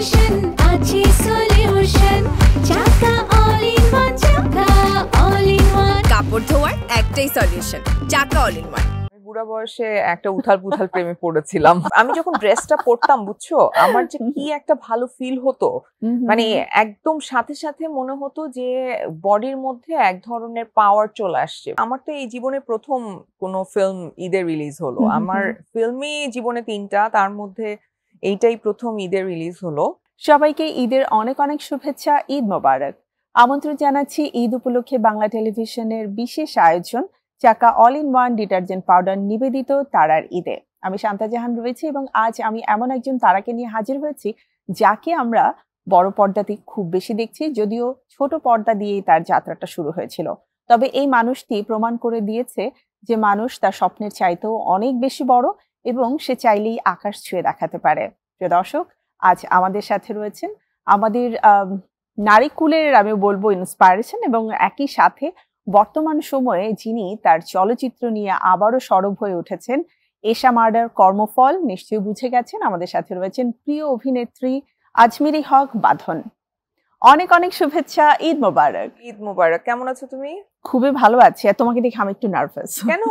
solution, আছে solution, চাকা all in one, চাকা all in one। কাপড় ধোয়ার একটাই সলিউশন, চাকা অল ইন ওয়ান। বুড়া বয়সে একটা উথাল পুথাল প্রেমে পড়েছিলাম। আমি যখন ড্রেসটা পরতাম বুঝছো, আমার যে কি একটা ভালো ফিল হতো, মানে একদম সাথে সাথে মনে হতো যে বডির মধ্যে এক ধরনের পাওয়ার চলে আসছে। আমার তো এই জীবনে প্রথম কোনো ফিল্ম ঈদে রিলিজ হলো। আমার ফিল্মই জীবনে 3টা, তার মধ্যে এইটাই প্রথম ঈদে রিলিজ হলো। সবাইকে ঈদের অনেক অনেক শুভেচ্ছা, ঈদ মোবারক। আমন্ত্রণ জানাচ্ছি ঈদ উপলক্ষে বাংলা টেলিভিশনের বিশেষ আয়োজন চাকা all in one detergent powder নিবেদিত তারার ঈদে। আমি শান্তা জাহান রয়েছি এবং আজ আমি এমন একজন তারাকে নিয়ে হাজির হয়েছি যাকে আমরা বড় পর্দাতে খুব বেশি দেখছি, যদিও ছোট পর্দা দিয়েই তার যাত্রাটা শুরু হয়েছিল। তবে এই মানুষটি প্রমাণ করে দিয়েছে যে মানুষ তার স্বপ্নের চাইতেও অনেক বেশি বড় এবং সে চাইলেই আকাশ ছুঁয়ে দেখাতে পারে। প্রিয় দর্শক, আজ আমাদের সাথে রয়েছেন আমাদের নারীকুলের আমি বলবো ইন্সপায়ারেশন এবং একই সাথে বর্তমান সময়ে যিনি তার চলচ্চিত্র নিয়ে আবারও সরব হয়ে উঠেছেন, এশা মার্ডার কর্মফল নিশ্চয়ই বুঝে গেছেন। আমাদের সাথে রয়েছেন প্রিয় অভিনেত্রী আজমিরি হক বাঁধন। অনেক অনেক শুভেচ্ছা, ঈদ মোবারক। ঈদ মোবারক। কেমন আছো তুমি? খুবই ভালো আছি। আর তোমাকে দেখে আমি একটু নার্ভাস। কেন?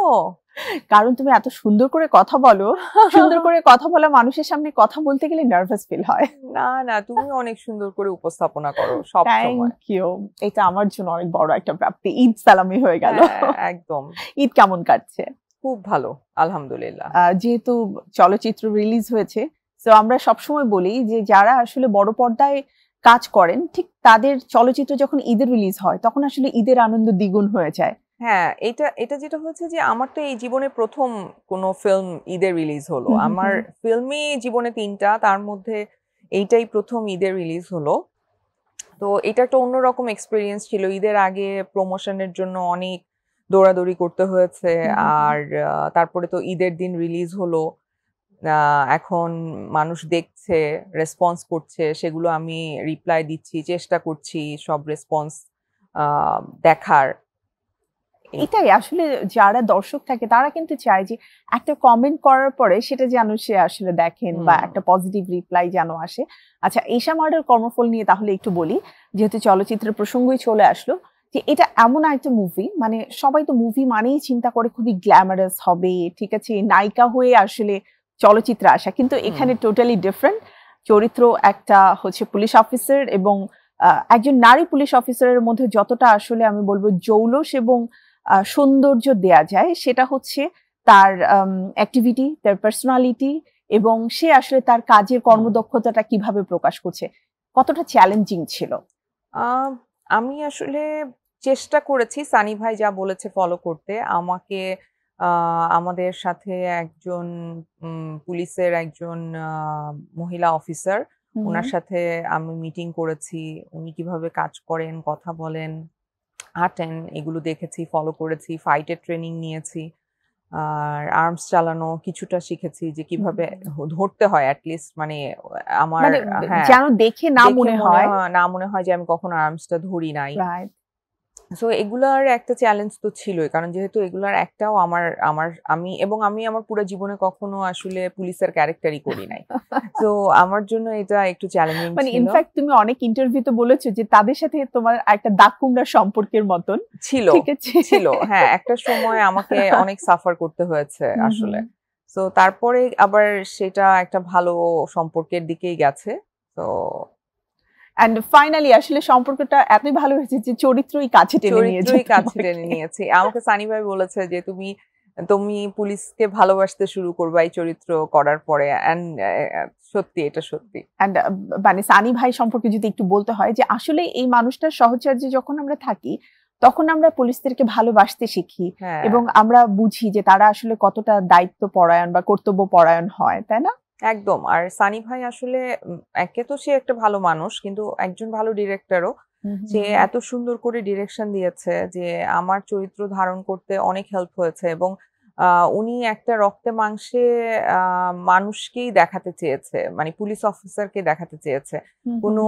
কারণ তুমি এত সুন্দর করে কথা বলো। সুন্দর করে কথা বলা মানুষের সামনে কথা বলতে গেলে নার্ভাস ফিল হয়। না না, তুমি অনেক সুন্দর করে উপস্থাপনা করো সব সময়। Thank you. এটা আমার জন্য অনেক বড় একটা প্রাপ্তি। ঈদ সালামি হয়ে গেল। একদম। ঈদ কেমন কাটছে? খুব ভালো, আলহামদুলিল্লাহ। যেহেতু চলচ্চিত্র রিলিজ হয়েছে, তো আমরা সবসময় বলি যে যারা আসলে বড় পর্দায় কাজ করেন ঠিক তাদের চলচ্চিত্র যখন ঈদের রিলিজ হয় তখন আসলে ঈদের আনন্দ দ্বিগুণ হয়ে যায়। হ্যাঁ, এটা যেটা হয়েছে যে আমার তো এই জীবনে প্রথম কোনো ফিল্ম ঈদে রিলিজ হলো। আমার ফিল্মই জীবনে 3টা, তার মধ্যে এইটাই প্রথম ঈদে রিলিজ হলো। তো এটা একটা অন্যরকম এক্সপিরিয়েন্স ছিল। ঈদের আগে প্রমোশনের জন্য অনেক দৌড়াদৌড়ি করতে হয়েছে, আর তারপরে তো ঈদের দিন রিলিজ হলো। এখন মানুষ দেখছে, রেসপন্স করছে, সেগুলো আমি রিপ্লাই দিচ্ছি, চেষ্টা করছি সব রেসপন্স দেখার। এটাই আসলে যারা দর্শক থাকে তারা কিন্তু চায় যে একটা কমেন্ট করার পরে সেটা যেন সে আসলে দেখেন বা একটা পজিটিভ রিপ্লাই যেন আসে। আচ্ছা, এশা মার্ডার কর্মফল নিয়ে তাহলে একটু বলি, যেহেতু চলচ্চিত্রের প্রসঙ্গই চলে আসলো, যে এটা এমন একটা মুভি, মানে সবাই তো মুভি মানেই চিন্তা করে খুবই গ্ল্যামারাস হবে, ঠিক আছে, নায়িকা হয়ে আসলে চলচ্চিত্রে আসা, কিন্তু এখানে টোটালি ডিফারেন্ট চরিত্র। একটা হচ্ছে পুলিশ অফিসার এবং একজন নারী পুলিশ অফিসারের মধ্যে যতটা আসলে আমি বলবো জৌলস এবং সৌন্দর্য দেয়া যায় সেটা হচ্ছে তার অ্যাক্টিভিটি, তার পার্সোনালিটি এবং সে আসলে তার কাজের কর্মদক্ষতাটা কিভাবে প্রকাশ করছে। কতটা চ্যালেঞ্জিং ছিল? আমি আসলে চেষ্টা করেছি সানি ভাই যা বলেছে ফলো করতে। আমাকে আমাদের সাথে একজন পুলিশের একজন মহিলা অফিসার, ওনার সাথে আমি মিটিং করেছি। উনি কিভাবে কাজ করেন, কথা বলেন, হাঁটেন, এগুলো দেখেছি, ফলো করেছি। ফাইটের ট্রেনিং নিয়েছি, আর আর্মস চালানো কিছুটা শিখেছি, যে কিভাবে ধরতে হয় অ্যাটলিস্ট, মানে আমার যেন দেখে না মনে হয় যে আমি কখনো আর্মসটা ধরি নাই। সো এগুলার একটা চ্যালেঞ্জ তো ছিলই, কারণ যেহেতু এগুলার একটাও আমি আমার পুরো জীবনে কখনো আসলে পুলিশের ক্যারেক্টারই করি নাই। তো আমার জন্য এটা একটু চ্যালেঞ্জিং ছিল। মানে ইনফ্যাক্ট তুমি অনেক ইন্টারভিউতে বলেছো যে তাদের সাথে তোমার একটা দাগ কুমড়া সম্পর্কের মতন ছিল। হ্যাঁ, একটা সময় আমাকে অনেক সাফার করতে হয়েছে আসলে। তো তারপরে আবার সেটা একটা ভালো সম্পর্কের দিকেই গেছে। তো এন্ড ফাইনালি আসলে সম্পর্কটা এতই ভালো হয়েছে যে চরিত্রই কাছে টেনে নিয়েছে। আমাকে সানি ভাই বলেছে যে তুমি পুলিশকে ভালোবাসতে শুরু করবে এই চরিত্র করার পরে। এন্ড সত্যি, এটা সত্যি। এন্ড মানে সানি ভাই সম্পর্কে যদি একটু বলতে হয় যে আসলে এই মানুষটার সহচর্যে যখন আমরা থাকি তখন আমরা পুলিশদেরকে ভালোবাসতে শিখি এবং আমরা বুঝি যে তারা আসলে কতটা দায়িত্ব পরায়ণ বা কর্তব্য পরায়ণ হয়, তাই না? একদম। আর সানি ভাই আসলে একে তো সে একটা ভালো মানুষ, কিন্তু একজন ভালো ডিরেক্টরও। সে এত সুন্দর করে ডিরেকশন দিয়েছে যে আমার চরিত্র ধারণ করতে অনেক হেল্প হয়েছে, এবং উনি একটা রক্তে মাংসে মানুষকেই দেখাতে চেয়েছে, মানে পুলিশ অফিসারকে দেখাতে চেয়েছে, কোনো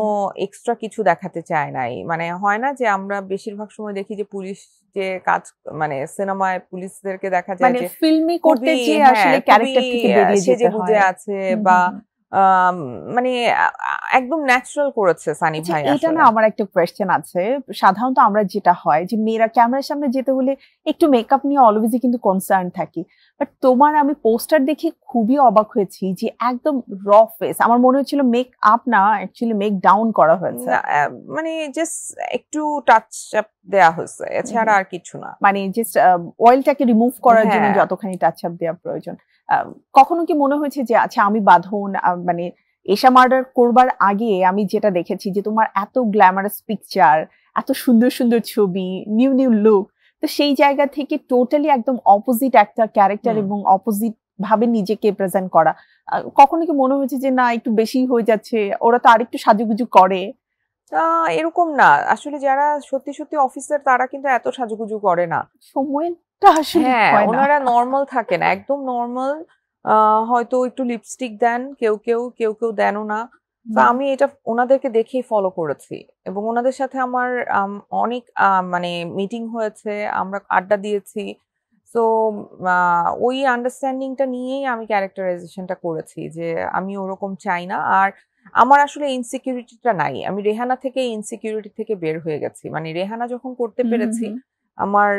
এক্সট্রা কিছু দেখাতে চায় নাই। মানে হয় না যে আমরা বেশিরভাগ সময় দেখি যে পুলিশ যে কাজ, মানে সিনেমায় পুলিশদেরকে দেখা যায় যে ফিল্মি করতে যে আসলে ক্যারেক্টার থেকে বেরিয়ে যেতে হয়, সেজে গুজে আছে বা মানে একদম ন্যাচারাল করেছে সানি আচ্ছা, ভাই এটা আসলে। না আমার একটা কোয়েশ্চেন আছে। সাধারণত আমরা যেটা হয় যে মেয়েরা ক্যামেরার সামনে যেতে হলে একটু মেকআপ নিয়ে অলওয়েজই কিন্তু কনসার্ন থাকি। বাট তোমার আমি পোস্টার দেখে খুবই অবাক হয়েছি যে একদম র ফেস। আমার মনে হচ্ছিল মেকআপ না, অ্যাকচুয়ালি মেক ডাউন করা হয়েছে। না, মানে জাস্ট একটু টাচ আপ দেয়া হয়েছে, হুম, এছাড়া হুম। আর কিছু না। মানে জাস্ট অয়েলটাকে রিমুভ করার জন্য হ্যাঁ। যতখানি টাচ আপ দেওয়া প্রয়োজন। আ কখনো কি মনে হয়েছে যে আচ্ছা আমি বাঁধন মানে এশা মার্ডার করবার আগে আমি যেটা দেখেছি যে তোমার এত গ্ল্যামারাস পিকচার, এত সুন্দর, সুন্দর ছবি, নিউ, নিউ লুক। তো সেই জায়গা থেকে টোটালি একদম অপোজিট একটা ক্যারেক্টার হুম। এবং অপোজিট ভাবে নিজেকে প্রেজেন্ট করা। কখনো কি মনে হয়েছে যে না একটু বেশিই হয়ে যাচ্ছে, ওরা তো আরেকটু সাজুগুজু করে? এরকম না, আসলে যারা সত্যি সত্যি অফিসার তারা কিন্তু এত সাজুগুজু করে না। সময়টা আসলে হ্যাঁ, হয় না। ওনারা নরমাল থাকেন, একদম নরমাল। হয়তো একটু লিপস্টিক দেন কেউ দেনও না। তো হুম। আমি এটা ওনাদেরকে দেখেই ফলো করেছি এবং ওনাদের সাথে আমার অনেক মানে মিটিং হয়েছে, আমরা আড্ডা দিয়েছি। সো ওই আন্ডারস্ট্যান্ডিংটা নিয়েই আমি ক্যারেক্টারাইজেশনটা করেছি যে আমি ওরকম চাই না। আর আমার আসলে ইনসিকিউরিটিটা নাই। আমি রেহানা থেকে ইনসিকিউরিটি থেকে বের হয়ে গেছি। মানে রেহানা যখন করতে হুম, হুম, পেরেছি, হুম। আমার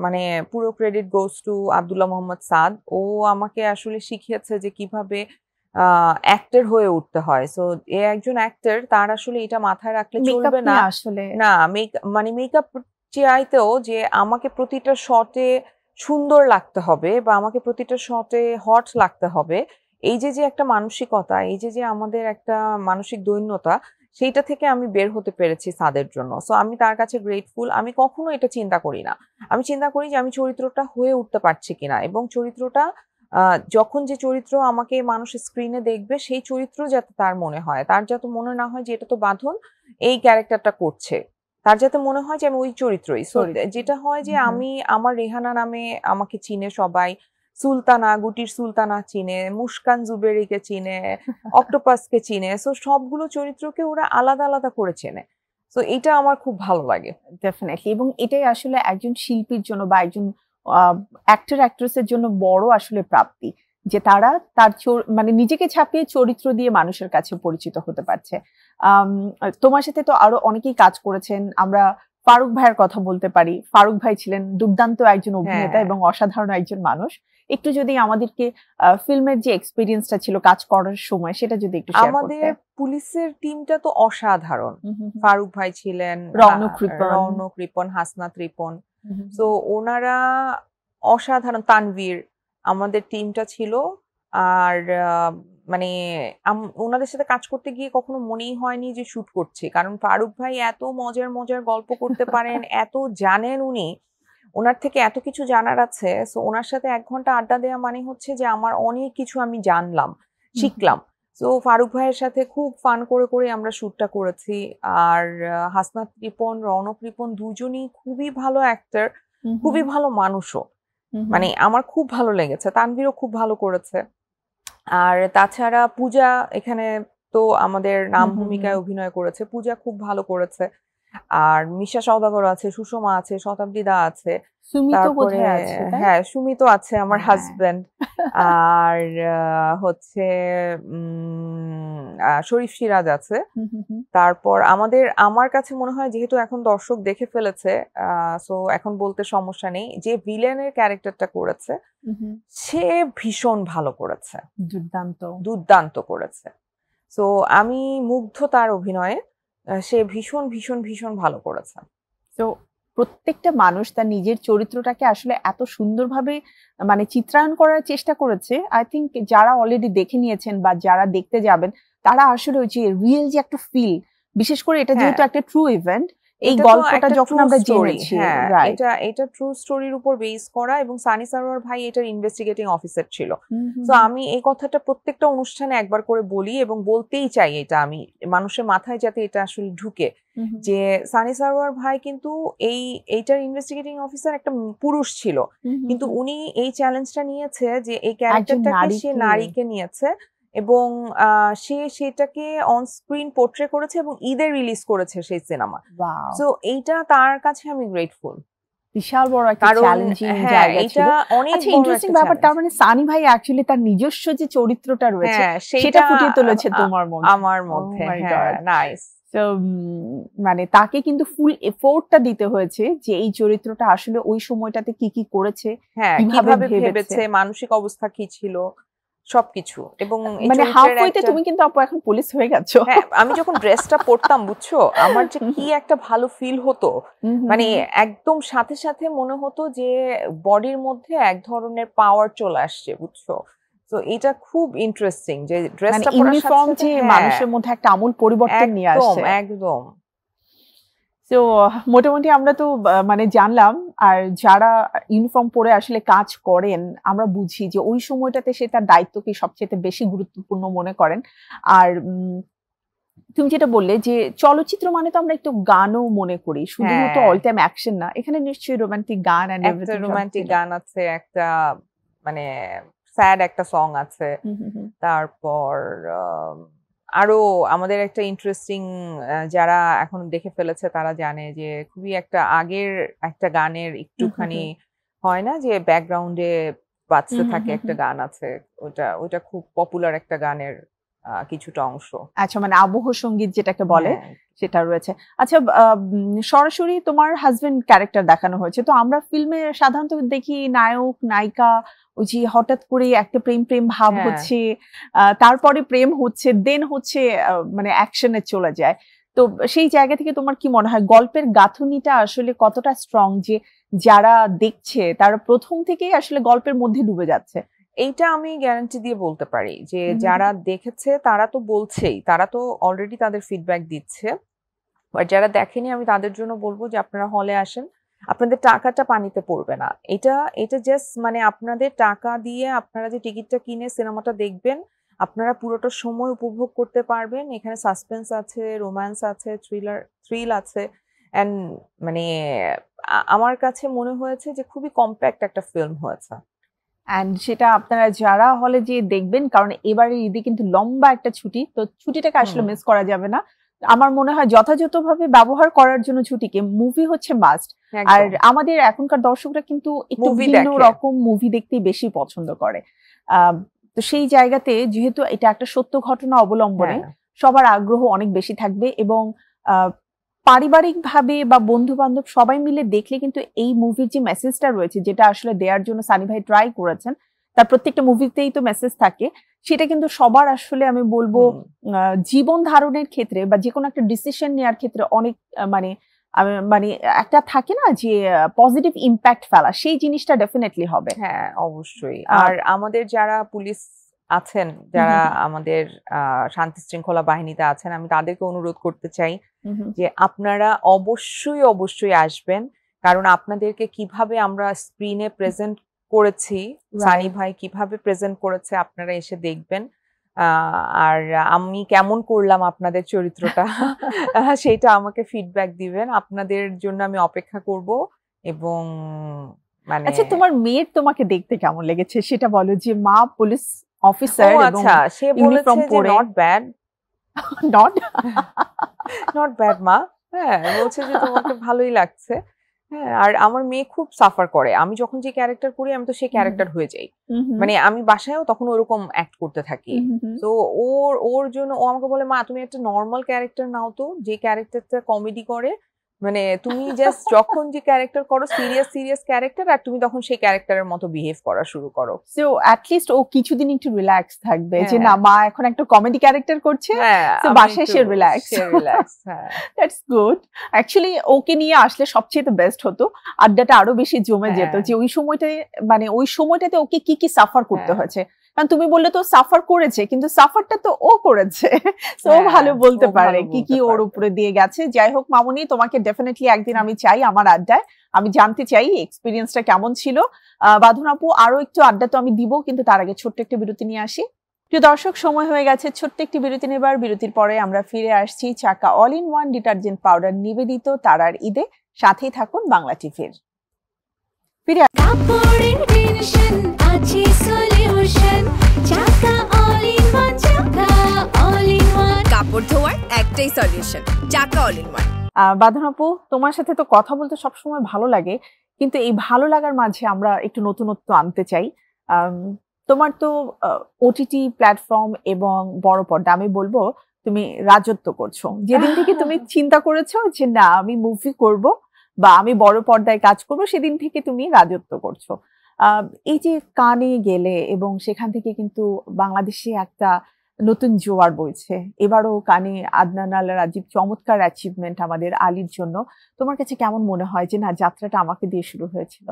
মানে পুরো credit goes to Abdullah Mohammad Saad. ও আমাকে আসলে শিখিয়েছে যে কিভাবে অ্যাক্টর হয়ে উঠতে হয়। সো এ একজন অ্যাক্টর, তার আসলে এটা মাথায় রাখলে মেকআপ চলবে না। নিয়ে আসলে না, মানে মেকআপ চাইতেও যে আমাকে প্রতিটা শটে সুন্দর লাগতে হবে বা আমাকে প্রতিটা শটে হট লাগতে হবে। এই যে একটা মানসিকতা, এই যে আমাদের একটা মানসিক দৈন্যতা, সেইটা থেকে আমি বের হতে পেরেছি সাদের জন্য। সো আমি তার কাছে গ্রেটফুল। আমি কখনো এটা চিন্তা করি না। আমি চিন্তা করি যে আমি চরিত্রটা হয়ে উঠতে পারছি কিনা এবং চরিত্রটা যখন যে চরিত্র আমাকে মানুষ স্ক্রিনে দেখবে সেই চরিত্র যাতে তার মনে হয়। তার যাতে মনে না হয় যে এটা তো বাঁধন এই ক্যারেক্টারটা করছে। তার যাতে মনে হয় যে আমি ওই চরিত্রই। সো চরিত্র। যেটা হয় যে হুম, হুম। আমি আমার রেহানা নামে আমাকে চিনে সবাই। সুলতানা, গুটির সুলতানা চিনে, মুস্কান জুবেরিকে চিনে, অক্টোপাসকে চিনে। সো সবগুলো চরিত্রকে ওরা আলাদা, আলাদা করে চেনে। সো এইটা আমার খুব ভালো লাগে। ডেফিনিটলি, এবং এটাই আসলে একজন শিল্পীর জন্য বা একজন অ্যাক্টর অ্যাক্ট্রেসের জন্য বড় আসলে প্রাপ্তি যে তারা তার মানে নিজেকে ছাপিয়ে চরিত্র দিয়ে মানুষের কাছে পরিচিত হতে পারছে। আম, তোমার সাথে তো আরো অনেকেই কাজ করেছেন। আমরা ফারুক ভাইয়ের কথা বলতে পারি। ফারুক ভাই ছিলেন দুর্দান্ত একজন অভিনেতা হ্যাঁ, এবং অসাধারণ একজন মানুষ। একটু যদি আমাদেরকে ফিল্মের যে এক্সপিরিয়েন্সটা ছিল কাজ করার সময় সেটা যদি একটু শেয়ার আমাদের করতে। পুলিশের টিমটা তো অসাধারণ। হুম, হুম, হুম। ফারুক ভাই ছিলেন, রওনক রিপন। রওনক রিপন, হাসনাত রিপন। হুম, হুম, সো ওনারা অসাধারণ। তানভীর, আমাদের টিমটা ছিল। আর মানে ওনাদের সাথে কাজ করতে গিয়ে কখনো মনেই হয়নি যে শুট করছি। কারণ ফারুক ভাই এত মজার, মজার গল্প করতে পারেন, এত জানেন উনি। উনার থেকে এত কিছু জানার আছে। সো উনার সাথে ১ ঘন্টা আড্ডা দেওয়া মানে হচ্ছে যে আমার অনেক কিছু আমি জানলাম, হুম, হুম, শিখলাম। সো ফারুক ভাইয়ের সাথে খুব ফান করে আমরা শুটটা করেছি। আর হাসনাত রিপন, রওনক রিপন দুজনই খুবই ভালো অ্যাক্টর, হুম, হুম, খুবই ভালো মানুষও। হুম, হুম, মানে আমার খুব ভালো লেগেছে। তানভীরও খুব ভালো করেছে। আর তাছাড়া পূজা এখানে তো আমাদের নাম হুম, হুম, হুম। ভূমিকায় অভিনয় করেছে। পূজা খুব ভালো করেছে। আর মিশা সওদাগর আছে, সুষমা আছে, শতাব্দী দা আছে। সুমিত তারপরে বোধহয় আছে, তাই? হ্যাঁ, সুমিতও আছে আমার হ্যাঁ। হাসব্যান্ড। আর হচ্ছে শরীফ সিরাজ আছে। হুম, হুম, হুম, তারপর আমার কাছে মনে হয় যেহেতু এখন দর্শক দেখে ফেলেছে, সো এখন বলতে সমস্যা নেই। যে ভিলেনের ক্যারেক্টারটা করেছে, হুম, হুম। সে ভীষণ ভালো করেছে। দুর্দান্ত। দুর্দান্ত করেছে। সো আমি মুগ্ধ তার অভিনয়ে। সে ভীষণ ভালো করেছে। তো প্রত্যেকটা মানুষ তার নিজের চরিত্রটাকে আসলে এত সুন্দরভাবে মানে চিত্রায়ন করার চেষ্টা করেছে। আই থিংক যারা অলরেডি দেখে নিয়েছেন বা যারা দেখতে যাবেন তারা আসলে ওই যে রিয়েল যে একটা ফিল, বিশেষ করে এটা হ্যাঁ। যেহেতু একটা ট্রু ইভেন্ট, এই এটা তো গল্পটা একটা যখন ট্রু আমরা স্টোরি। জেনেছি, হ্যাঁ, রাইট। এটা ট্রু স্টোরির উপর বেস করা এবং সানি সারোয়ার ভাই এটার ইনভেস্টিগেটিং অফিসার ছিল। হুম, হুম, তো হুম, আমি এই কথাটা প্রত্যেকটা অনুষ্ঠানে একবার করে বলি এবং বলতেই চাই এটা আমি, মানুষের মাথায় যাতে এটা আসলে ঢুকে হুম, হুম, যে সানি সারোয়ার ভাই কিন্তু এইটার ইনভেস্টিগেটিং অফিসার একটা পুরুষ ছিল। হুম, হুম, কিন্তু হুম। উনি এই চ্যালেঞ্জটা নিয়েছে যে এই একজন ক্যারেক্টারটাকে সে নারীকে। নারীকে নিয়েছে এবং সে সেটাকে অন স্ক্রিন পোর্ট্রে করেছে এবং ঈদে রিলিজ করেছে সেই সিনেমা। ওয়াও। সো এইটা তার কাছে আমি গ্রেটফুল। বিশাল বড় একটা কারণ চ্যালেঞ্জিং হ্যাঁ জায়গা ছিল। এটা অনেক আচ্ছা, বড় ইন্টারেস্টিং একটা ব্যাপার, তার challenge। মানে সানি ভাই অ্যাকচুয়ালি তার নিজস্ব যে চরিত্রটা রয়েছে হ্যাঁ সেটা ফুটিয়ে তুলেছে তোমার মধ্যে। আমার Oh মধ্যে। my হ্যাঁ God! নাইস। তো মানে তাকে কিন্তু ফুল এফোর্টটা দিতে হয়েছে যে এই চরিত্রটা আসলে ওই সময়টাতে কি কি করেছে, হ্যাঁ কিভাবে কিভাবে ভেবেছে। ভেবেছে, মানসিক অবস্থা কি ছিল, সবকিছু। এবং এই মানে চরিত্রের হাফওয়েতে একটা তুমি কিন্তু আপু এখন পুলিশ হয়ে গেছো। হ্যাঁ আমি যখন ড্রেসটা পরতাম বুঝছো আমার যে কি একটা ভালো ফিল হতো, মানে একদম সাথে সাথে মনে হতো যে বডির মধ্যে এক ধরনের পাওয়ার চলে আসছে বুঝছো। তো এটা খুব ইন্টারেস্টিং যে মানে ড্রেসটা পরার সাথে ইউনিফর্ম সাথে যে হ্যাঁ, মানুষের মধ্যে একটা আমূল পরিবর্তন নিয়ে একদম আসছে। একদম। তো মোটামুটি আমরা তো মানে জানলাম, আর যারা ইউনিফর্ম পরে আসলে কাজ করেন আমরা বুঝি যে ওই সময়টাতে সে তার দায়িত্বকে সবচেয়ে বেশি গুরুত্বপূর্ণ মনে করেন। আর তুমি যেটা বললে যে চলচ্চিত্র মানে তো আমরা একটু গানও মনে করি, শুধুমাত্র হ্যাঁ। অল টাইম অ্যাকশন না, এখানে নিশ্চয়ই রোমান্টিক গান এন্ড একটা এভরিথিং। রোমান্টিক গান আছে, একটা মানে স্যাড একটা সং আছে, তারপর আরো আমাদের একটা ইন্টারেস্টিং, যারা এখন দেখে ফেলেছে তারা জানে যে খুবই একটা আগের একটা গানের একটুখানি হয় না যে ব্যাকগ্রাউন্ডে বাজতে থাকে একটা গান আছে, ওটা ওটা খুব পপুলার একটা গানের কিছুটা অংশ। আচ্ছা, মানে আবহ সঙ্গীত যেটাকে বলে হ্যাঁ। সেটা রয়েছে। আচ্ছা, সরাসরি তোমার হাজবেন্ড ক্যারেক্টার দেখানো হয়েছে, তো আমরা ফিল্মে সাধারণত দেখি নায়ক নায়িকা ওই যে হঠাৎ করে একটা প্রেম প্রেম ভাব হ্যাঁ। হচ্ছে, তারপরে প্রেম হচ্ছে, দেন হচ্ছে মানে অ্যাকশনে চলে যায়। তো সেই জায়গা থেকে তোমার কি মনে হয় গল্পের গাঁথুনিটা আসলে কতটা স্ট্রং যে যারা দেখছে তারা প্রথম থেকেই আসলে গল্পের মধ্যে ডুবে যাচ্ছে? এইটা আমি গ্যারান্টি দিয়ে বলতে পারি যে যারা দেখেছে তারা তো বলছেই, তারা তো অলরেডি তাদের ফিডব্যাক দিচ্ছে। আর যারা দেখেনি আমি তাদের জন্য বলবো যে আপনারা হলে আসেন, আপনাদের টাকাটা পানিতে পড়বে না। এটা এটা জাস্ট মানে আপনাদের টাকা দিয়ে আপনারা যে টিকিটটা কিনে সিনেমাটা দেখবেন, আপনারা পুরোটা সময় উপভোগ করতে পারবেন। এখানে সাসপেন্স আছে, রোম্যান্স আছে, থ্রিল আছে, অ্যান্ড মানে আমার কাছে মনে হয়েছে যে খুবই কম্প্যাক্ট একটা ফিল্ম হয়েছে। অ্যান্ড সেটা আপনারা যারা হলে যে দেখবেন, কারণ এবারে ঈদে কিন্তু লম্বা একটা ছুটি, তো ছুটিটাকে আসলে মিস করা যাবে না। আমার মনে হয় যথাযথভাবে ব্যবহার করার জন্য ছুটিকে, মুভি হচ্ছে মাস্ট। আর আমাদের এখনকার দর্শকরা কিন্তু একটু ভিন্ন রকম মুভি দেখতেই বেশি পছন্দ করে। তো সেই জায়গাতে যেহেতু এটা একটা সত্য ঘটনা অবলম্বনে সবার আগ্রহ অনেক বেশি থাকবে, এবং পারিবারিকভাবে বা বন্ধু বান্ধব সবাই মিলে দেখলে কিন্তু এই মুভির যে মেসেজটা রয়েছে, যেটা আসলে দেওয়ার জন্য সানি ভাই ট্রাই করেছেন, তার প্রত্যেকটা মুভিতেই তো মেসেজ থাকে, সেটা কিন্তু সবার আসলে আমি বলবো জীবন ধারণের ক্ষেত্রে বা যে কোনো একটা ডিসিশন নেওয়ার ক্ষেত্রে অনেক মানে মানে একটা থাকে না যে পজিটিভ ইম্প্যাক্ট ফেলা, সেই জিনিসটা ডেফিনেটলি হবে। হ্যাঁ অবশ্যই। আর আমাদের যারা পুলিশ আছেন, যারা আমাদের শান্তি শৃঙ্খলা বাহিনীতে আছেন, আমি তাদেরকে অনুরোধ করতে চাই যে আপনারা অবশ্যই অবশ্যই আসবেন, কারণ আপনাদেরকে কিভাবে আমরা স্ক্রিনে প্রেজেন্ট করেছি, সানি ভাই কিভাবে প্রেজেন্ট করেছে, আপনারা এসে দেখবেন। আর আমি কেমন করলাম আপনাদের চরিত্রটা সেটা আমাকে ফিডব্যাক দিবেন। আপনাদের জন্য আমি অপেক্ষা করব। এবং মানে আচ্ছা, তোমার মেয়ের তোমাকে দেখতে কেমন লেগেছে সেটা বলো, যে মা পুলিশ অফিসার এবং আচ্ছা সে বলেছে যে নট ব্যাড, নট ব্যাড মা। হ্যাঁ বলছে যে তোমাকে ভালোই লাগছে। হ্যাঁ, আর আমার মেয়ে খুব সাফার করে, আমি যখন যে ক্যারেক্টার করি আমি তো সেই ক্যারেক্টার হয়ে যাই, মানে আমি বাসায়ও তখন ওরকম অ্যাক্ট করতে থাকি। তো ওর জন্য ও আমাকে বলে, মা তুমি একটা নর্মাল ক্যারেক্টার নাও তো, যে ক্যারেক্টারটা কমেডি করে, মানে তুমি জাস্ট যখন যে ক্যারেক্টার করো সিরিয়াস ক্যারেক্টার, আর তুমি তখন সেই ক্যারেক্টারের মতো বিহেভ করা শুরু করো। সো অ্যাট লিস্ট ও কিছুদিন একটু রিল্যাক্স থাকবে যে না মা এখন একটা কমেডি ক্যারেক্টার করছে, তো বাসায় সে রিল্যাক্স। That's good. অ্যাকচুয়ালি ওকে নিয়ে আসলে সবচেয়ে বেস্ট হতো, আড্ডাটা আরো বেশি জমে যেত, যে ওই সময়টাতে মানে ওই সময়টাতে ওকে কি কি সাফার করতে হয়েছে। কারণ তুমি বললে তো সাফার করেছে, কিন্তু সাফারটা তো ও করেছে, তো ও ভালো বলতে পারে কি কি ওর উপরে দিয়ে গেছে। যাই হোক মামুনি, তোমাকে ডেফিনেটলি একদিন আমি চাই আমার আড্ডায়, আমি জানতে চাই এক্সপিরিয়েন্সটা কেমন ছিল। বাঁধন আপু, আরো একটু আড্ডা তো আমি দিব, কিন্তু তার আগে ছোট্ট একটা বিরতি নিয়ে আসি। প্রিয় দর্শক, সময় হয়ে গেছে ছোট্ট একটি বিরতি নেবার। বিরতির পরে আমরা ফিরে আসছি চাকা all in one detergent powder নিবেদিত তারার ঈদে। সাথেই থাকুন বাংলা টিভির। ফিরে কাপড়ের টেনশন আছে সলিউশন, চাকা অল ইন ওয়ান, চাকা অল ইন ওয়ান। কাপড় ধোয়ার একটাই সলিউশন, চাকা অল ইন ওয়ান। বাঁধন আপু, তোমার সাথে তো কথা বলতে সবসময় ভালো লাগে, কিন্তু এই ভালো লাগার মাঝে আমরা একটু নতুনত্ব আনতে চাই। তোমার তো ওটিটি প্ল্যাটফর্ম এবং বড় পর্দা, আমি বলবো তুমি রাজত্ব করছো। যেদিন থেকে তুমি চিন্তা করেছো যে না আমি মুভি করব বা আমি বড় পর্দায় কাজ করব, সেদিন থেকে তুমি রাজত্ব করছো। এই যে কানে গেলে এবং সেখান থেকে কিন্তু বাংলাদেশে একটা নতুন জোয়ার বইছে। এবারও কানে আদনান আল রাজীব চমৎকার অ্যাচিভমেন্ট আমাদের আলীর জন্য। তোমার কাছে কেমন মনে হয় যে না যাত্রাটা আমাকে দিয়ে শুরু হয়েছিল?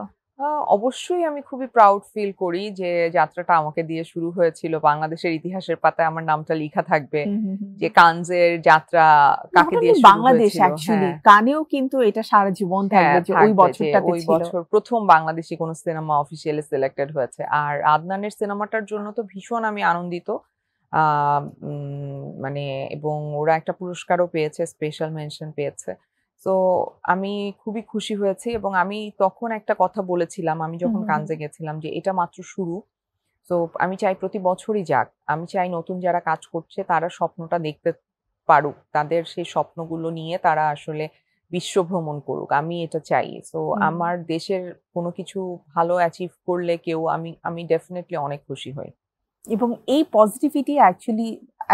অবশ্যই আমি খুবই প্রাউড ফিল করি যে যাত্রাটা আমাকে দিয়ে শুরু হয়েছিল। বাংলাদেশের ইতিহাসের পাতায় আমার নামটা লেখা থাকবে যে কানজের যাত্রা কাকে দিয়ে শুরু বাংলাদেশ হয়েছিল। অ্যাকচুয়ালি কানেও কিন্তু এটা সারা জীবন থাকবে যে ওই বছরটাতে ওই ছিল। বছর প্রথম বাংলাদেশি কোন সিনেমা অফিসিয়ালি সিলেক্টেড হয়েছে। আর আদনানের সিনেমাটার জন্য তো ভীষণ আমি আনন্দিত। মানে এবং ওরা একটা পুরস্কারও পেয়েছে, স্পেশাল মেনশন পেয়েছে। তো আমি খুবই খুশি হয়েছি এবং আমি তখন একটা কথা বলেছিলাম আমি যখন কানজে গেছিলাম যে এটা মাত্র শুরু। তো আমি চাই প্রতি বছরই যাক। আমি চাই নতুন যারা কাজ করছে তারা স্বপ্নটা দেখতে পারুক, তাদের সেই স্বপ্নগুলো নিয়ে তারা আসলে বিশ্ব ভ্রমণ করুক, আমি এটা চাই। তো আমার দেশের কোনো কিছু ভালো অ্যাচিভ করলে কেউ আমি ডেফিনেটলি অনেক খুশি হই। এবং এই পজিটিভিটি অ্যাকচুয়ালি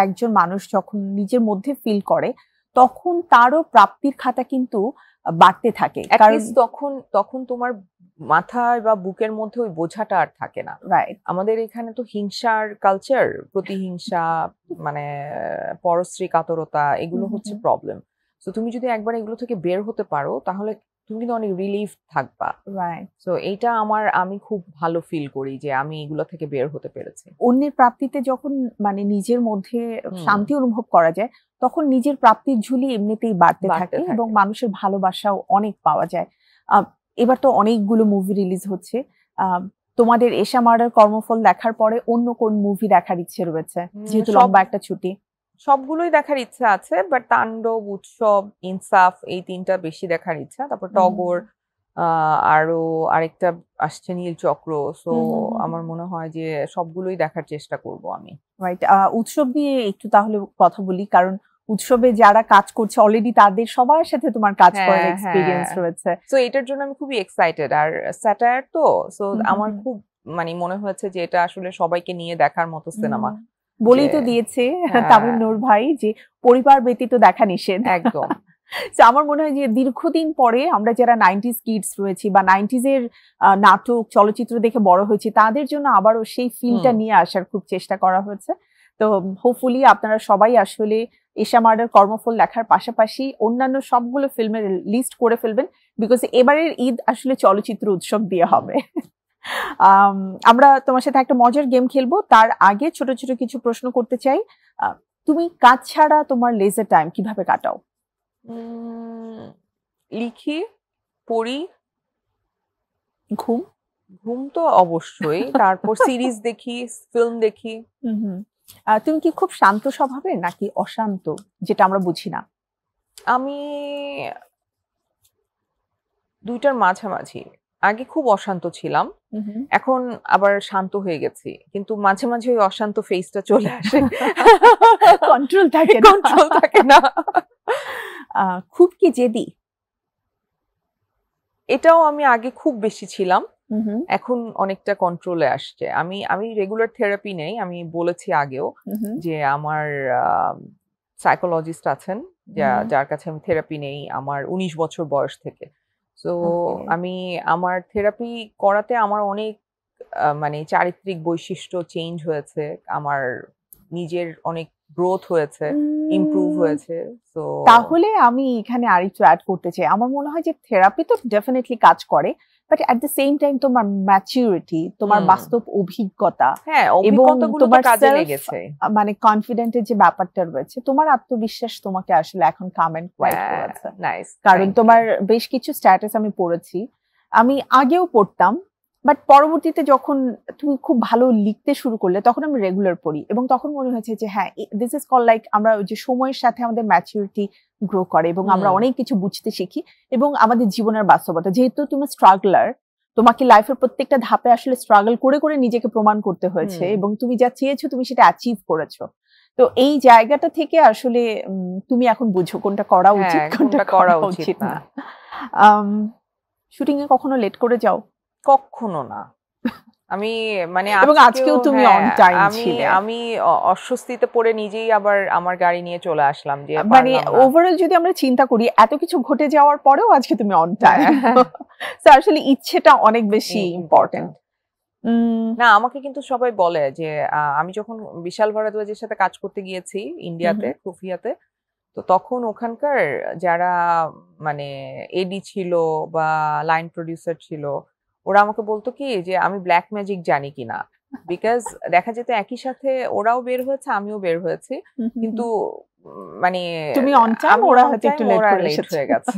একজন মানুষ যখন নিজের মধ্যে ফিল করে তখন তারও প্রাপ্তির খাতা কিন্তু বাড়তে থাকে। কারণ তখন তোমার মাথায় বা বুকের মধ্যে ওই বোঝাটা আর থাকে না। রাইট, আমাদের এখানে তো হিংসার কালচার, প্রতিহিংসা, মানে পরশ্রী কাতরতা, এগুলো হচ্ছে প্রবলেম। তো তুমি যদি একবার এগুলো থেকে বের হতে পারো তাহলে তুমি কিন্তু অনেক রিলিফ থাকবা। রাইট। তো এইটা আমি খুব ভালো ফিল করি যে আমি এগুলো থেকে বের হতে পেরেছি। অন্যের প্রাপ্তিতে যখন মানে নিজের মধ্যে শান্তি অনুভব করা যায় তখন নিজের প্রাপ্তির ঝুলি এমনিতেই বাড়তে থাকে এবং মানুষের ভালোবাসাও অনেক পাওয়া যায়। এবার তো অনেকগুলো মুভি রিলিজ হচ্ছে। তোমাদের এশা মার্ডার কর্মফল দেখার পরে অন্য কোন মুভি দেখার ইচ্ছে রয়েছে, যেহেতু লম্বা একটা ছুটি? সবগুলোই দেখার ইচ্ছা আছে, বাট তাণ্ডব, উৎসব, ইনসাফ এই তিনটা বেশি দেখার ইচ্ছা। তারপর টগর, আরো আরেকটা আসছে নীলচক্র। সো আমার মনে হয় যে সবগুলোই দেখার চেষ্টা করব আমি। রাইট। উৎসব নিয়ে একটু তাহলে কথা বলি, কারণ উৎসবে যারা কাজ করছে অলরেডি তাদের সবার সাথে তোমার কাজ করার এক্সপেরিয়েন্স রয়েছে। সো এটার জন্য আমি খুবই এক্সাইটেড। আর স্যাটায়ার তো, সো আমার খুব মানে মনে হয়েছে যে এটা আসলে সবাইকে নিয়ে দেখার মতো সিনেমা। বলেই তো দিয়েছে তামিম নূর ভাই যে পরিবার ব্যতীত দেখা নিষেধ। একদম। আমার মনে হয় যে দীর্ঘদিন পরে আমরা যারা 90s কিডস রয়েছি বা 90s এর নাটক চলচ্চিত্র দেখে বড় হয়েছি তাদের জন্য আবারও সেই ফিলটা নিয়ে আসার খুব চেষ্টা করা হয়েছে। তো হোপফুলি আপনারা সবাই আসলে এশা মার্ডার কর্মফল দেখার পাশাপাশি অন্যান্য সবগুলো ফিল্মের লিস্ট করে ফেলবেন, বিকজ এবারের ঈদ আসলে চলচ্চিত্র উৎসব দিয়ে হবে। আমরা তোমার সাথে একটা মজার গেম খেলবো, তার আগে ছোট ছোট কিছু প্রশ্ন করতে চাই। তুমি কাজ ছাড়া তোমার লেজার টাইম কিভাবে কাটাও? লিখি, পড়ি, ঘুম তো অবশ্যই। তারপর সিরিজ দেখি, ফিল্ম দেখি। তুমি কি খুব শান্ত স্বভাবের নাকি অশান্ত, যেটা আমরা বুঝি না? আমি দুইটার মাঝামাঝি। আগে খুব অশান্ত ছিলাম, এখন আবার শান্ত হয়ে গেছি, কিন্তু মাঝে মাঝে ওই অশান্ত ফেসটা চলে আসে। কন্ট্রোল থাকে না। খুব কি জেদি? এটাও আমি আগে খুব বেশি ছিলাম, এখন অনেকটা কন্ট্রোলে আসছে। আমি রেগুলার থেরাপি নেই, আমি বলেছি আগেও যে আমার সাইকোলজিস্ট আছেন যার কাছে আমি থেরাপি নেই আমার 19 বছর বয়স থেকে। সো আমি আমার থেরাপি করাতে আমার অনেক মানে চারিত্রিক বৈশিষ্ট্য চেঞ্জ হয়েছে, আমার নিজের অনেক গ্রোথ হয়েছে, ইমপ্রুভ হয়েছে। সো তাহলে আমি এখানে আরেকটু অ্যাড করতে চাই। আমার মনে হয় যে থেরাপি তো ডেফিনেটলি কাজ করে, but at the same time তোমার ম্যাচুরিটি, তোমার বাস্তব অভিজ্ঞতা এবং তোমার কাজে লেগেছে, মানে কনফিডেন্টের যে ব্যাপারটা রয়েছে, তোমার আত্মবিশ্বাস তোমাকে আসলে এখন কমেন্ট কোয়াইট করেছে। কারণ তোমার বেশ কিছু স্ট্যাটাস আমি পড়েছি, আমি আগেও পড়তাম, বাট পরবর্তীতে যখন তুমি খুব ভালো লিখতে শুরু করলে তখন আমি রেগুলার পড়ি এবং তখন মনে হয়েছে যে হ্যাঁ, দিস ইজ কল লাইক আমরা যে সময়ের সাথে আমাদের ম্যাচুরিটি গ্রো করে এবং আমরা অনেক কিছু বুঝতে শিখি এবং আমাদের জীবনের বাস্তবতা, যেহেতু তুমি স্ট্রাগলার, তোমাকে লাইফের প্রত্যেকটা ধাপে আসলে স্ট্রাগল করে করে নিজেকে প্রমাণ করতে হয়েছে এবং তুমি যা চেয়েছো তুমি সেটা অ্যাচিভ করেছো। তো এই জায়গাটা থেকে আসলে তুমি এখন বুঝো কোনটা করা উচিত, কোনটা করা উচিত না। শুটিং এ কখনো লেট করে যাও? কখনো না। আমি মানে এবং আজকেও তুমি হ্যাঁ, on time আমি ছিলে। আমি অস্বস্তিতে পড়ে নিজেই আবার আমার গাড়ি নিয়ে চলে আসলাম যে মানে পারলাম না। ওভারঅল যদি আমরা চিন্তা করি এত কিছু ঘটে যাওয়ার পরেও আজকে তুমি অন টাইম। হ্যাঁ। তো আসলে ইচ্ছেটা অনেক বেশি ইম্পর্টেন্ট। না, আমাকে কিন্তু সবাই বলে যে আমি যখন বিশাল ভারদ্বাজের সাথে কাজ করতে গিয়েছি ইন্ডিয়াতে, খুফিয়াতে, তো তখন ওখানকার যারা মানে এডি ছিল বা লাইন প্রডিউসার ছিল, ওরা আমাকে বলতো কি যে আমি ব্ল্যাক ম্যাজিক জানি কিনা, বিকজ দেখা যেত একই সাথে ওরাও বের হয়েছে আমিও বের হয়েছি, কিন্তু মানে তুমি অন টাইম, ওরা হয়তো একটু লেট করে লেট এসেছে। হয়ে গেছে।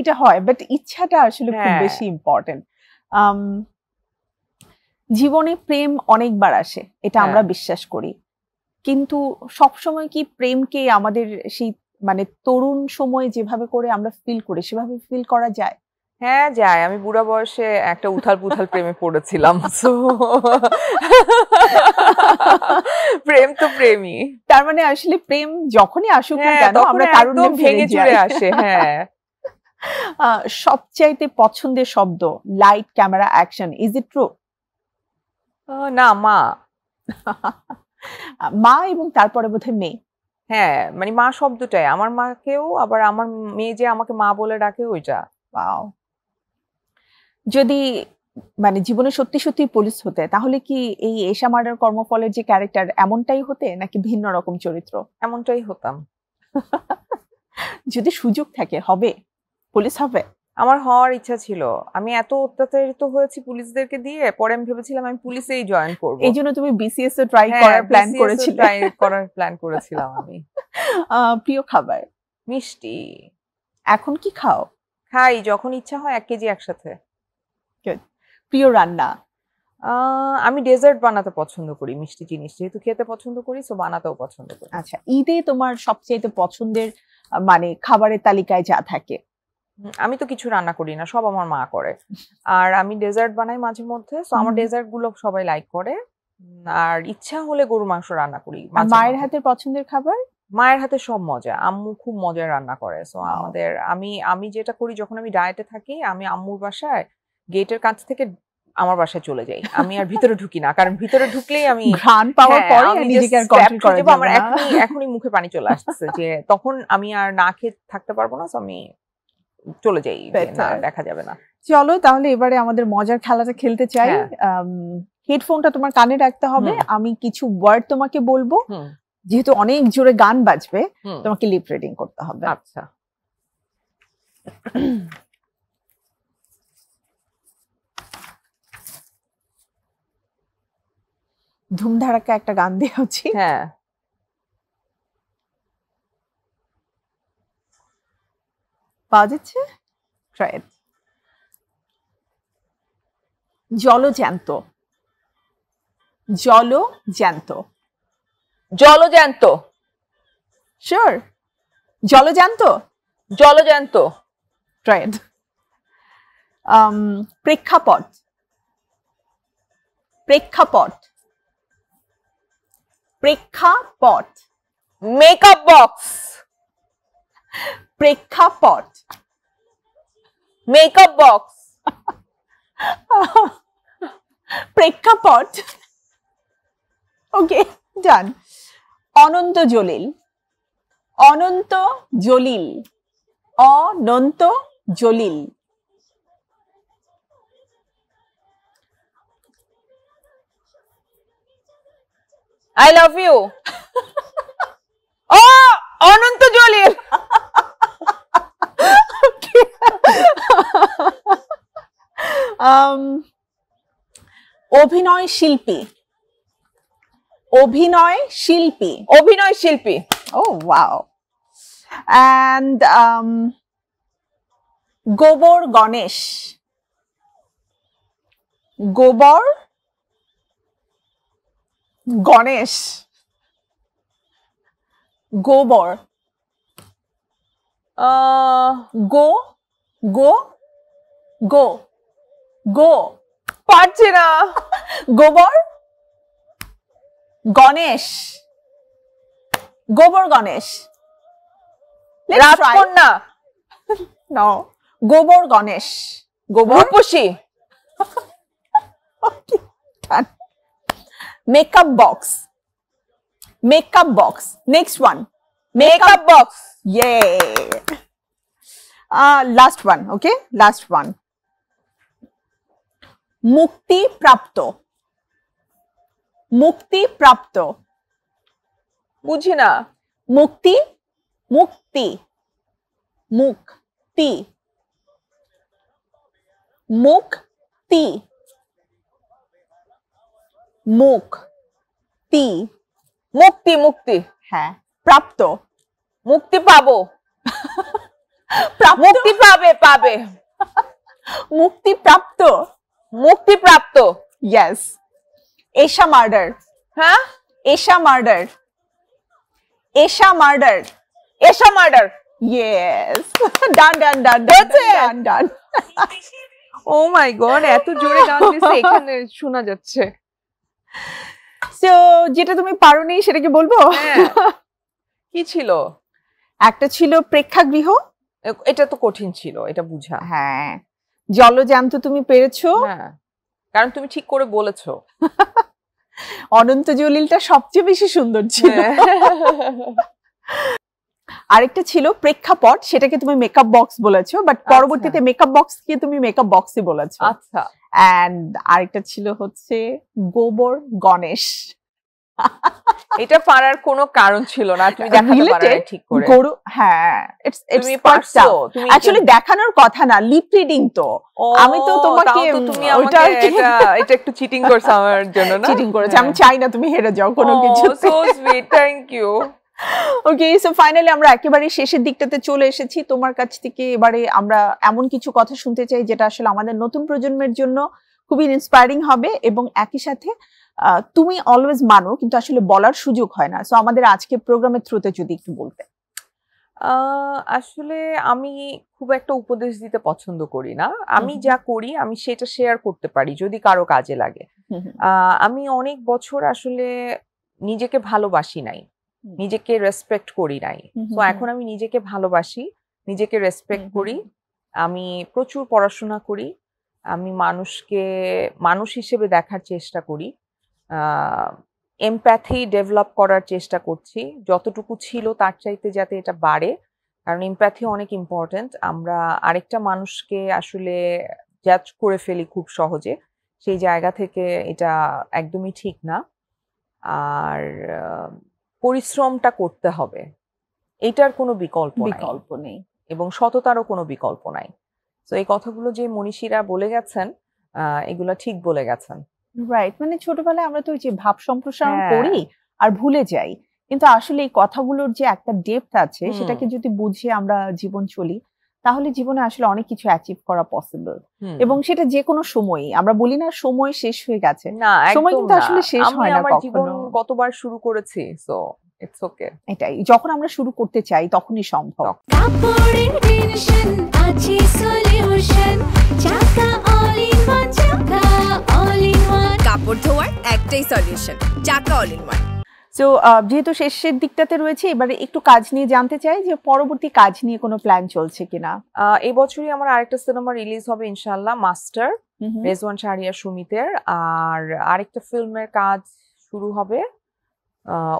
এটা হয়, বাট ইচ্ছাটা আসলে খুব হ্যাঁ। বেশি ইম্পর্টেন্ট। জীবনে প্রেম অনেকবার আসে, এটা আমরা বিশ্বাস করি, কিন্তু সবসময় কি প্রেমকে আমাদের সেই মানে তরুণ সময় যেভাবে করে আমরা ফিল করি সেভাবে ফিল করা যায়? হ্যাঁ যায়। আমি বুড়া বয়সে একটা উথাল পুথাল প্রেমে পড়েছিলাম। So, প্রেম তো প্রেমই। তার মানে আসলে প্রেম যখনই আসুক না হ্যাঁ, কেন তখন আমরা একদম তারুণ্যে ভেঙে ফিরে চুরে যাই। আসে। হ্যাঁ। সবচাইতে পছন্দের শব্দ light, camera, action, is it true? না, মা। মা এবং তারপরে বোধহয় মেয়ে। হ্যাঁ, মানে মা শব্দটাই আমার মাকেও, আবার আমার মেয়ে যে আমাকে মা বলে ডাকে ওইটা। ওয়াও। যদি মানে জীবনে সত্যি সত্যি পুলিশ হতে, তাহলে কি এই এশা মার্ডার কর্মফলের যে ক্যারেক্টার এমনটাই হতে নাকি ভিন্ন রকম চরিত্র? এমনটাই হতাম। যদি সুযোগ থাকে হবে, পুলিশ হবে? আমার হওয়ার ইচ্ছা ছিল। আমি এত অত্যাচারিত হয়েছি পুলিশদেরকে দিয়ে, পরে আমি ভেবেছিলাম আমি পুলিশেই জয়েন করব। এই জন্য তুমি বিসিএস এ ট্রাই করার প্ল্যান BCS করেছিলে? ট্রাই করার প্ল্যান করেছিলাম আমি। প্রিয় খাবার? মিষ্টি। এখন কি খাও? খাই যখন ইচ্ছা হয় 1 কেজি একসাথে। প্রিয় রান্না? আমি ডেজার্ট বানাতে পছন্দ করি, মিষ্টি জিনিস যেহেতু খেতে পছন্দ করি, সো বানাতেও পছন্দ করি। আচ্ছা, ঈদে তোমার সবচেয়ে পছন্দের মানে খাবারের তালিকায় যা থাকে? আমি তো কিছু রান্না করি না, সব আমার মা করে। আর আমি ডেজার্ট বানাই মাঝে মধ্যে, সো আমার ডেজার্ট গুলো সবাই লাইক করে। আর ইচ্ছা হলে গরু মাংস রান্না করি আর মাঝে মায়ের মধ্যে। হাতের পছন্দের খাবার? মায়ের হাতে সব মজা। আম্মু খুব মজার রান্না করে। সো আমাদের আমি যেটা করি, যখন আমি ডায়েটে থাকি, আমি আম্মুর বাসায় গেটের কাছ থেকে আমার বাসায় চলে যাই। আমি আর ভিতরে ঢুকি না, কারণ ভিতরে ঢুকলেই আমি ঘ্রাণ পাওয়ার হ্যাঁ, পরে আমি নিজেকে আর just কন্ট্রোল trapped করা হয়ে যাবো। যাবে আমার না। এখনই মুখে পানি চলে আসছে যে তখন আমি আর না খেয়ে থাকতে পারবো না, সো আমি চলে যাই যে না, Better. দেখা যাবে না। চলো তাহলে এবারে আমাদের মজার খেলাটা খেলতে চাই। হ্যাঁ। হেডফোনটা তোমার কানে রাখতে হবে, আমি কিছু ওয়ার্ড তোমাকে বলবো, হুম, যেহেতু অনেক জোরে গান বাজবে হুম। তোমাকে লিপ রিডিং করতে হবে। আচ্ছা। ধুমধাড়াক্কা একটা গান দিয়ে হচ্ছে। হ্যাঁ। পাওয়া যাচ্ছে? Try it. জলজ্যান্ত। জলজ্যান্ত। জলজ্যান্ত। শিওর? জলজ্যান্ত? জলজ্যান্ত। Try it. প্রেক্ষাপট। প্রেক্ষাপট। প্রেক্ষাপট। Makeup box. প্রেক্ষাপট। Makeup box. প্রেক্ষাপট। Okay, done. Ananta Jalil. Ananta Jalil. Ananta Jalil. I love you. ও অনন্ত জলিল। অভিনয় শিল্পী। অভিনয় শিল্পী। অভিনয় শিল্পী। Oh, wow. And গোবর গণেশ। গোবর গণেশ। গোবর। গো গো গো গো। পারছি না। গোবর গণেশ। গোবর গণেশ। Let's try. রাজকন্যা। No. গোবর গণেশ। গোবর রূপসী। Makeup box. Makeup box. Next one, makeup box. Yay! Last one, okay? Last one. মুক্তি প্রাপ্ত। মুক্তি প্রাপ্ত। বুঝি না। মুক্তি, মুক্তি, মুক্তি, মুক্তি, মুক্তি। মুক্তি মুক্তি। হ্যাঁ, প্রাপ্ত। মুক্তি পাবো। মুক্তি পাবে পাবে। মুক্তি প্রাপ্ত। মুক্তি প্রাপ্ত। Yes. এশা মার্ডার। হ্যাঁ, Esha murder. Esha murder. Esha murder. Yes. Done, done, done, done, That's it. done, done. Oh my god, এত জোরে গান দিছে এখানে শোনা যাচ্ছে। So, যেটা তুমি পারোনি সেটা কি বলবো? হ্যাঁ। কি ছিল? একটা ছিল প্রেক্ষাগৃহ। এটা তো কঠিন ছিল, এটা বুঝা। হ্যাঁ। জলজ্যান্ত তুমি পেরেছো। হ্যাঁ, কারণ তুমি ঠিক করে বলেছো। অনন্ত জলিলটা সবচেয়ে বেশি সুন্দর ছিল। আরেকটা ছিল প্রেক্ষাপট, সেটাকে তুমি মেকআপ বক্স বলেছো, বাট পরবর্তীতে মেকআপ বক্স কে তুমি মেকআপ বক্সই বলেছো। আচ্ছা। এন্ড আরেকটা ছিল হচ্ছে গোবর গণেশ। এটা পারার কোনো কারণ ছিল না, তুমি দেখাতে পারো না ঠিক করে। গরু, হ্যাঁ, ইটস তুমি পারছো, তুমি অ্যাকচুয়ালি দেখানোর কথা না, লিপ রিডিং তো। আমি তো তোমাকে তুমি আমাকে এটা একটু চিটিং করছো আমার জন্য না? চিটিং করেছে, আমি চাই না তুমি হেরে যাও কোনো কিছু। So sweet, thank you. Okay, so finally আমরা একেবারে শেষের দিকটাতে চলে এসেছি। তোমার কাছ থেকে এবারে আমরা এমন কিছু কথা শুনতে চাই যেটা আসলে আমাদের নতুন প্রজন্মের জন্য খুবই ইন্সপায়ারিং হবে, এবং একই সাথে তুমি অলওয়েজ মানো কিন্তু আসলে বলার সুযোগ হয় না। সো আমাদের আজকে প্রোগ্রামের থ্রুতে যদি একটু বলতে। আসলে আমি খুব একটা উপদেশ দিতে পছন্দ করি না। আমি যা করি আমি সেটা শেয়ার করতে পারি যদি কারো কাজে লাগে। আমি অনেক বছর আসলে নিজেকে ভালোবাসি নাই, নিজেকে রেসপেক্ট করি নাই। তো এখন আমি নিজেকে ভালোবাসি, নিজেকে রেসপেক্ট করি। আমি প্রচুর পড়াশোনা করি, আমি মানুষকে মানুষ হিসেবে দেখার চেষ্টা করি, এমপ্যাথি ডেভেলপ করার চেষ্টা করছি, যতটুকু ছিল তার চাইতে যাতে এটা বাড়ে, কারণ এমপ্যাথি অনেক ইম্পর্টেন্ট। আমরা আরেকটা মানুষকে আসলে জাজ করে ফেলি খুব সহজে, সেই জায়গা থেকে এটা একদমই ঠিক না। আর পরিশ্রমটা করতে হবে, এটার কোনো বিকল্প নেই, এবং সততারও কোনো বিকল্প নাই। তো এই কথাগুলো যে মনীষীরা বলে গেছেন, এগুলা ঠিক বলে গেছেন। রাইট, মানে ছোটবেলায় আমরা তো ওই যে ভাব সম্প্রসারণ করি আর ভুলে যাই, কিন্তু আসলে এই কথাগুলোর যে একটা ডেপথ আছে সেটাকে যদি বুঝে আমরা জীবন চলি তাহলে জীবনে আসলে অনেক কিছু অ্যাচিভ করা পসিবল, এবং সেটা যে কোনো সময়ই। আমরা বলি না সময় শেষ হয়ে গেছে, না, সময় কিন্তু আসলে শেষ হয় না আমার জীবন কখনো। কতবার শুরু করেছি, সো ইটস ওকে। এটাই, যখন আমরা শুরু করতে চাই তখনই সম্ভব। কাপড়ের টেনশন আছে সলিউশন, চাকা অল ইন ওয়ান, চাকা অল ইন ওয়ান। কাপড় ধোয়ার একটাই সলিউশন, চাকা অল ইন ওয়ান। সো যেহেতু শেষের দিকটাতে রয়েছে, এবারে একটু কাজ নিয়ে জানতে চাই যে পরবর্তী কাজ নিয়ে কোনো প্ল্যান চলছে কিনা। এই বছরই আমার আরেকটা সিনেমা রিলিজ হবে ইনশাআল্লাহ, মাস্টার, রেজওয়ান শাহরিয়ার সুমিতের। আর আরেকটা ফিল্মের কাজ শুরু হবে,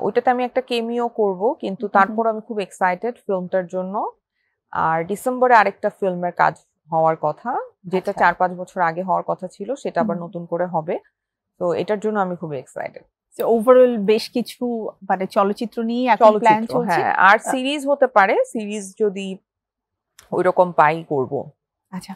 ওইটাতে আমি একটা কেমিও করব, কিন্তু তারপর আমি খুব এক্সাইটেড ফিল্মটার জন্য। আর ডিসেম্বরে আরেকটা ফিল্মের কাজ হওয়ার কথা, যেটা 4-5 বছর আগে হওয়ার কথা ছিল, সেটা আবার নতুন করে হবে। তো এটার জন্য আমি খুব এক্সাইটেড। ওভারঅল বেশ কিছু মানে চলচ্চিত্র নিয়ে এখন প্ল্যান চলছে। হ্যাঁ, আর সিরিজ হতে পারে, সিরিজ যদি ওইরকম পাই করব। আচ্ছা,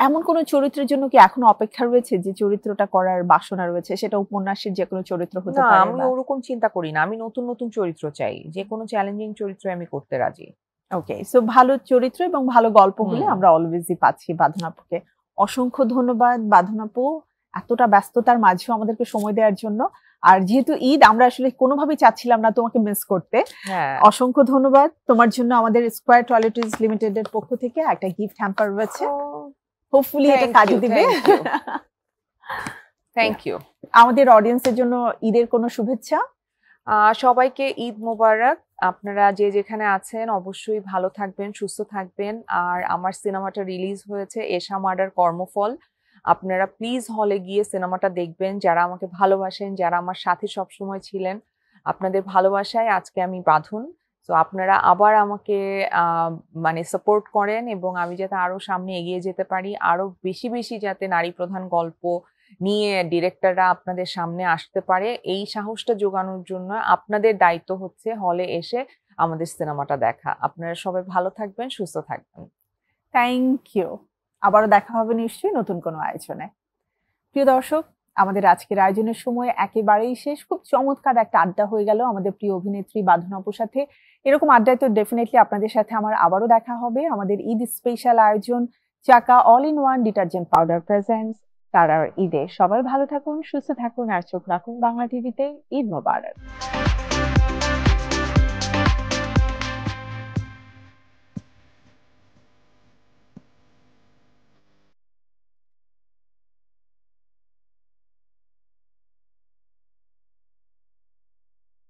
এমন কোন চরিত্রের জন্য কি এখনো অপেক্ষা রয়েছে যে চরিত্রটা করার বাসনা রয়েছে? সেটা উপন্যাসের যে কোনো চরিত্র হতে না, পারে। আমি ওরকম চিন্তা করি না, আমি নতুন নতুন চরিত্র চাই, যে কোনো চ্যালেঞ্জিং চরিত্র আমি করতে রাজি। ওকে, সো ভালো চরিত্র এবং ভালো গল্প হলে আমরা অলওয়েজই পাচ্ছি। বাঁধনাপুকে অসংখ্য ধন্যবাদ। বাঁধনাপু, এতটা ব্যস্ততার মাঝেও আমাদেরকে সময় দেওয়ার জন্য। আর যেহেতু ঈদ, আমরা আসলে কোনোভাবেই চাচ্ছিলাম না তোমাকে মিস করতে। অসংখ্য ধন্যবাদ। তোমার জন্য আমাদের স্কয়ার টয়লেট্রিজ লিমিটেড এর পক্ষ থেকে একটা গিফট হ্যাম্পার রয়েছে, হোপফুলি এটা কাজে দিবে। Thank you. আমাদের অডিয়েন্সের জন্য ঈদের কোনো শুভেচ্ছা? সবাইকে ঈদ মোবারক। আপনারা যে যেখানে আছেন অবশ্যই ভালো থাকবেন, সুস্থ থাকবেন। আর আমার সিনেমাটা রিলিজ হয়েছে এশা মার্ডার কর্মফল। আপনারা প্লিজ হলে গিয়ে সিনেমাটা দেখবেন। যারা আমাকে ভালোবাসেন, যারা আমার সাথে সবসময় ছিলেন, আপনাদের ভালোবাসায় আজকে আমি বাঁধন। তো আপনারা আবার আমাকে মানে সাপোর্ট করেন এবং আমি যাতে আরো সামনে এগিয়ে যেতে পারি, আরো বেশি বেশি যাতে নারী প্রধান গল্প নিয়ে ডিরেক্টররা আপনাদের সামনে আসতে পারে, এই সাহসটা জোগানোর জন্য আপনাদের দায়িত্ব হচ্ছে হলে এসে আমাদের সিনেমাটা দেখা। আপনারা সবাই ভালো থাকবেন, সুস্থ থাকবেন। Thank you. আবারও দেখা হবে নিশ্চয়ই নতুন কোনো আয়োজনে। প্রিয় দর্শক, আমাদের আজকের আয়োজনের সময় একেবারেই শেষ। খুব চমৎকার একটা আড্ডা হয়ে গেল আমাদের প্রিয় অভিনেত্রী বাঁধন আপুর সাথে। এরকম আড্ডায় তো ডেফিনেটলি আপনাদের সাথে আমার আবারও দেখা হবে। আমাদের ঈদ স্পেশাল আয়োজন চাকা all in one detergent powder presents তারার ঈদে। সবাই ভালো থাকুন, সুস্থ থাকুন আর চোখ রাখুন বাংলা টিভিতে। ঈদ মোবারক।